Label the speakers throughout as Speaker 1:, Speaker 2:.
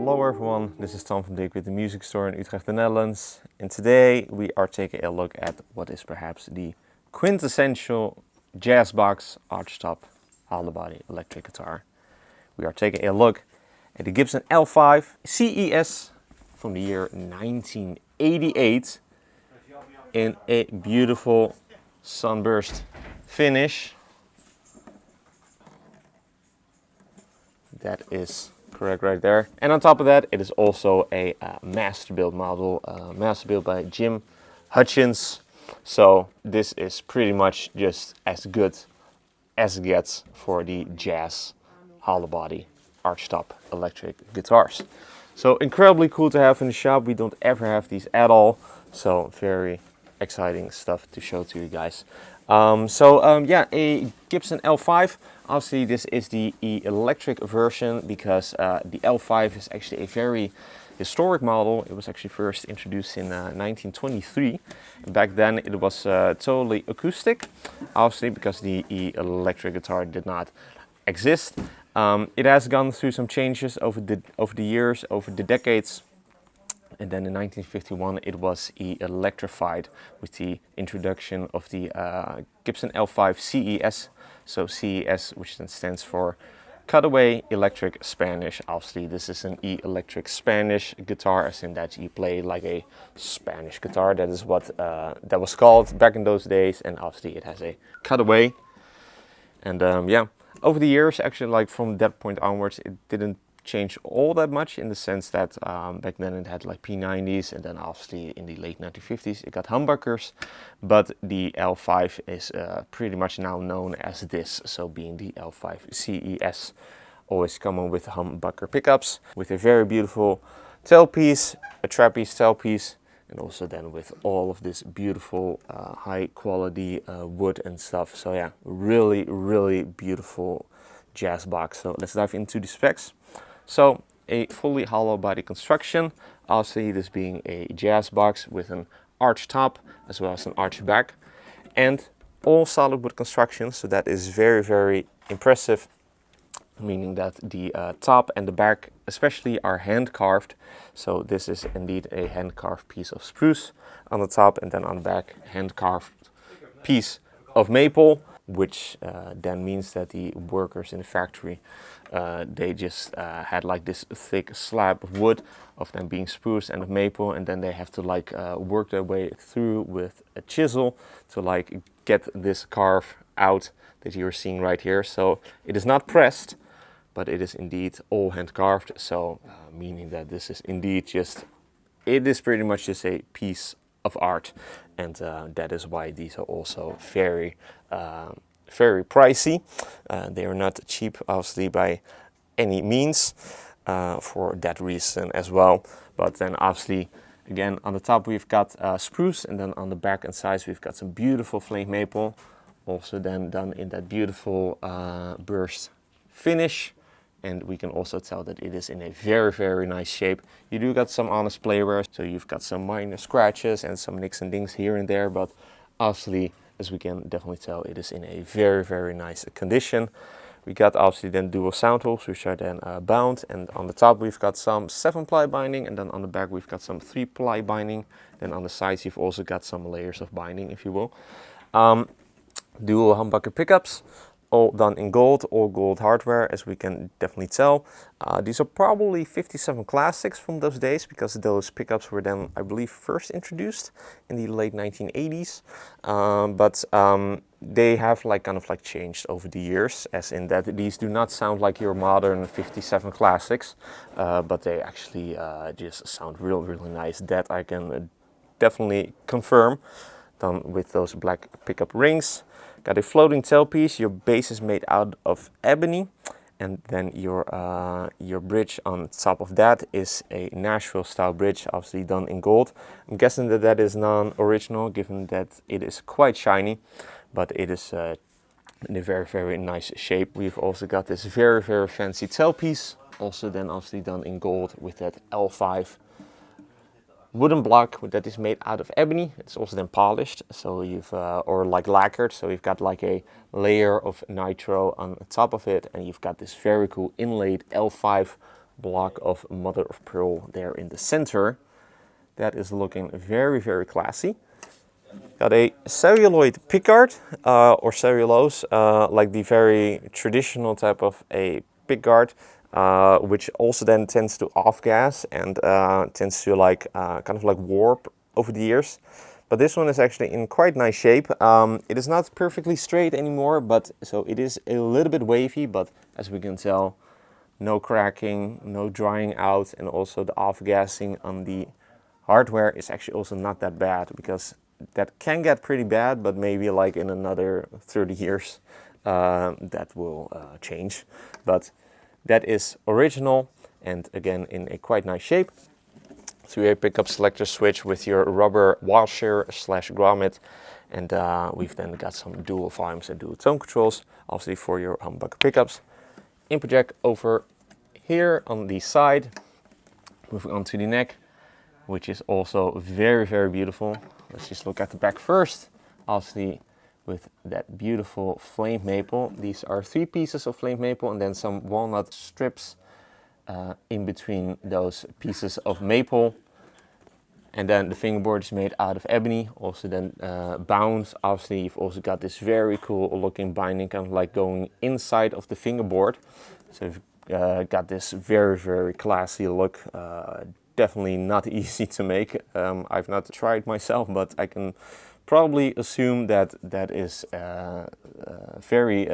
Speaker 1: Hello everyone, this is Tom from Dirk Witte Music Store in Utrecht, the Netherlands. And today we are taking a look at what is perhaps the quintessential jazz box archtop hollow body electric guitar. We are taking a look at the Gibson L5 CES from the year 1988 in a beautiful sunburst finish. That is correct right there. And on top of that, it is also a master build model, master build by Jim Hutchins. So this is pretty much just as good as it gets for the jazz hollow body archtop electric guitars. So incredibly cool to have in the shop. We don't ever have these at all. So very exciting stuff to show to you guys. Yeah, a Gibson L5. Obviously this is the electric version because the L5 is actually a very historic model. It was actually first introduced in 1923. Back then it was totally acoustic, obviously because the electric guitar did not exist. It has gone through some changes over the years, over the decades. And then in 1951 it was electrified with the introduction of the Gibson L5 CES. So CES, which then stands for Cutaway Electric Spanish. Obviously this is an electric Spanish guitar, as in that you play like a Spanish guitar. That is what that was called back in those days. And obviously it has a cutaway. And yeah, over the years, actually, like from that point onwards, it didn't change all that much, in the sense that back then it had like P90s, and then obviously in the late 1950s it got humbuckers. But the L5 is pretty much now known as this, so being the L5 CES, always coming with humbucker pickups, with a very beautiful tailpiece, a trapeze tailpiece, and also then with all of this beautiful high quality wood and stuff. So yeah, really beautiful jazz box. So let's dive into the specs. So a fully hollow body construction, obviously this being a jazz box with an arch top as well as an arch back, and all solid wood construction. So that is very impressive, meaning that the top and the back especially are hand carved. So this is indeed a hand carved piece of spruce on the top, and then on the back hand carved piece of maple, which then means that the workers in the factory, they just had like this thick slab of wood of them being spruce and of maple, and then they have to like work their way through with a chisel to like get this carve out that you're seeing right here. So it is not pressed, but it is indeed all hand carved. So meaning that this is indeed just, it is pretty much just a piece of art. And that is why these are also very pricey. They are not cheap, obviously, by any means, for that reason as well. But then obviously, again, on the top we've got spruce, and then on the back and sides we've got some beautiful flame maple, also then done in that beautiful burst finish. And we can also tell that it is in a very nice shape. You do got some honest play wear, so you've got some minor scratches and some nicks and dings here and there, but obviously, as we can definitely tell, it is in a very nice condition. We got obviously then dual sound holes, which are then bound, and on the top we've got some 7-ply binding, and then on the back we've got some 3-ply binding. Then on the sides you've also got some layers of binding, if you will. Dual humbucker pickups, all done in gold, all gold hardware, as we can definitely tell. These are probably 57 classics from those days, because those pickups were then, I believe, first introduced in the late 1980s. But they have like kind of like changed over the years, as in that these do not sound like your modern 57 classics, but they actually just sound really nice. That I can definitely confirm. Done with those black pickup rings. Got a floating tailpiece. Your base is made out of ebony, and then your bridge on top of that is a Nashville style bridge, obviously done in gold. I'm guessing that that is non-original, given that it is quite shiny, but it is in a very nice shape. We've also got this very fancy tailpiece, also then obviously done in gold with that L5 wooden block that is made out of ebony. It's also then polished, so you've or like lacquered, so you've got like a layer of nitro on top of it, and you've got this very cool inlaid L5 block of mother of pearl there in the center. That is looking very, very classy. Got a celluloid pickguard or cellulose, like the very traditional type of a pickguard, which also then tends to off-gas and tends to like kind of like warp over the years. But this one is actually in quite nice shape. It is not perfectly straight anymore, but so it is a little bit wavy, but as we can tell, no cracking, no drying out, and also the off-gassing on the hardware is actually also not that bad, because that can get pretty bad, but maybe like in another 30 years that will change. But that is original and again in a quite nice shape. 3-way pickup selector switch with your rubber washer / grommet, and we've then got some dual volumes and dual tone controls, obviously for your humbucker pickups. Input jack over here on the side. Moving on to the neck, which is also very, very beautiful. Let's just look at the back first. Obviously with that beautiful flame maple. These are 3 pieces of flame maple and then some walnut strips in between those pieces of maple. And then the fingerboard is made out of ebony, also then bound. Obviously you've also got this very cool looking binding, kind of like going inside of the fingerboard. So you've got this very, very classy look. Definitely not easy to make. I've not tried myself, but I can probably assume that that is very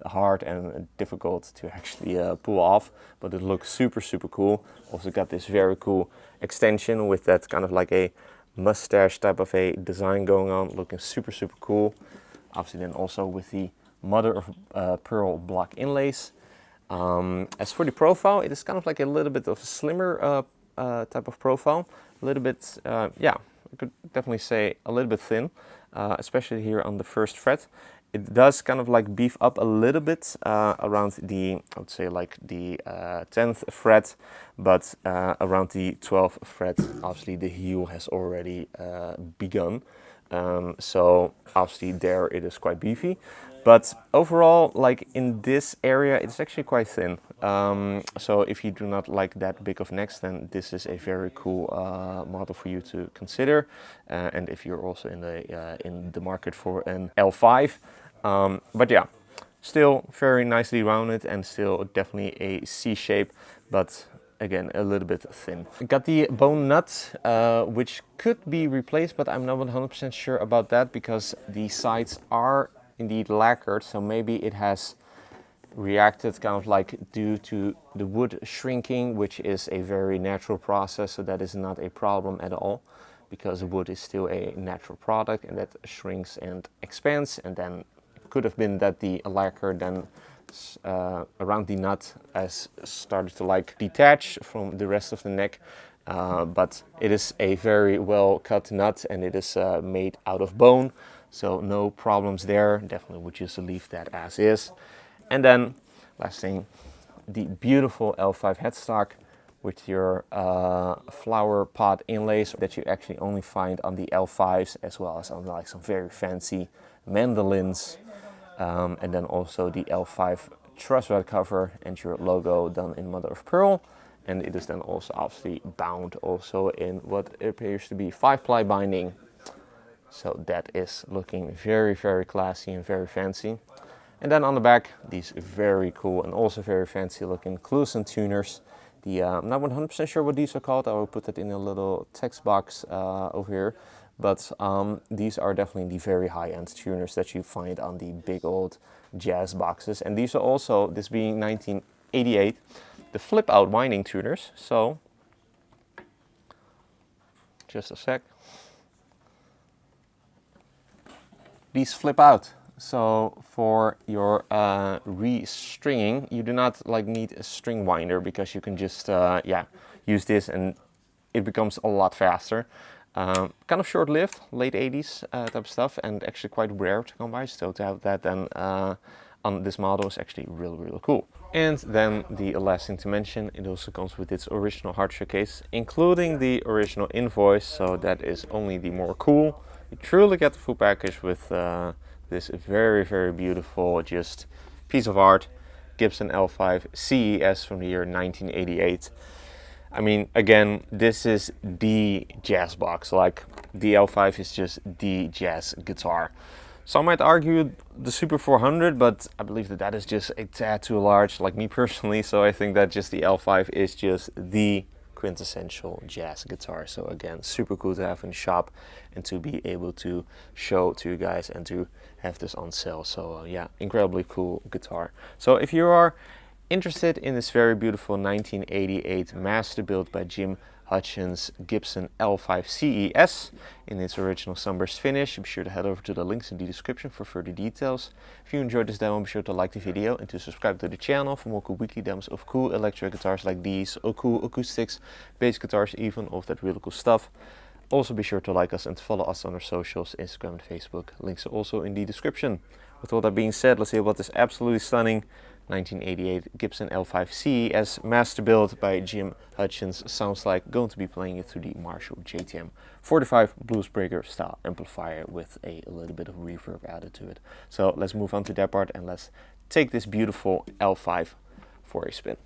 Speaker 1: hard and difficult to actually pull off, but it looks super, super cool. Also got this very cool extension with that kind of like a mustache type of a design going on, looking super, super cool. Obviously then also with the mother of pearl block inlays. As for the profile, it is kind of like a little bit of a slimmer type of profile. A little bit, yeah, I could definitely say a little bit thin, especially here on the first fret. It does kind of like beef up a little bit around the, I would say like the 10th fret, but around the 12th fret, obviously the heel has already begun. So obviously there it is quite beefy. But overall, like in this area, it's actually quite thin. So if you do not like that big of necks, then this is a very cool model for you to consider. And if you're also in the market for an L5. But yeah, still very nicely rounded and still definitely a C shape, but again, a little bit thin. Got the bone nut, which could be replaced, but I'm not 100% sure about that because the sides are indeed lacquered, so maybe it has reacted kind of like due to the wood shrinking, which is a very natural process, so that is not a problem at all because wood is still a natural product and that shrinks and expands, and then it could have been that the lacquer then around the nut has started to like detach from the rest of the neck, but it is a very well cut nut and it is made out of bone. So no problems there, definitely would just leave that as is. And then, last thing, the beautiful L5 headstock with your flower pot inlays that you actually only find on the L5s, as well as on like some very fancy mandolins. And then also the L5 truss rod cover and your logo done in mother of pearl. And it is then also obviously bound also in what appears to be 5-ply binding. So that is looking very, very classy and very fancy. And then on the back, these very cool and also very fancy looking Clusen tuners. I'm not 100% sure what these are called. I will put it in a little text box over here. But these are definitely the very high-end tuners that you find on the big old jazz boxes. And these are also, this being 1988, the flip-out winding tuners. So, just a sec. These flip out. So for your re-stringing, you do not like need a string winder because you can just yeah, use this and it becomes a lot faster. Kind of short-lived, late 80s type of stuff, and actually quite rare to come by. So to have that then on this model is actually really, really cool. And then the last thing to mention, it also comes with its original hardshell case, including the original invoice. So that is only the more cool. You truly get the full package with this very, very beautiful just piece of art. Gibson L5 CES from the year 1988. I mean, again, this is the jazz box. Like, the L5 is just the jazz guitar. Some might argue the Super 400, but I believe that that is just a tad too large, like me personally. So I think that just the L5 is just the quintessential jazz guitar. So again, super cool to have in the shop and to be able to show to you guys and to have this on sale. So yeah, incredibly cool guitar. So if you are interested in this very beautiful 1988 master build by Jim Hutchins Gibson L5 CES in its original sunburst finish, be sure to head over to the links in the description for further details. If you enjoyed this demo, be sure to like the video and to subscribe to the channel for more cool weekly demos of cool electric guitars like these, or cool acoustics, bass guitars even, all of that really cool stuff. Also be sure to like us and to follow us on our socials, Instagram and Facebook. Links are also in the description. With all that being said, let's hear what this absolutely stunning 1988 Gibson L5 CES master build by Jim Hutchins sounds like. Going to be playing it through the Marshall JTM 45 Bluesbreaker style amplifier with a little bit of reverb added to it. So let's move on to that part and let's take this beautiful L5 for a spin.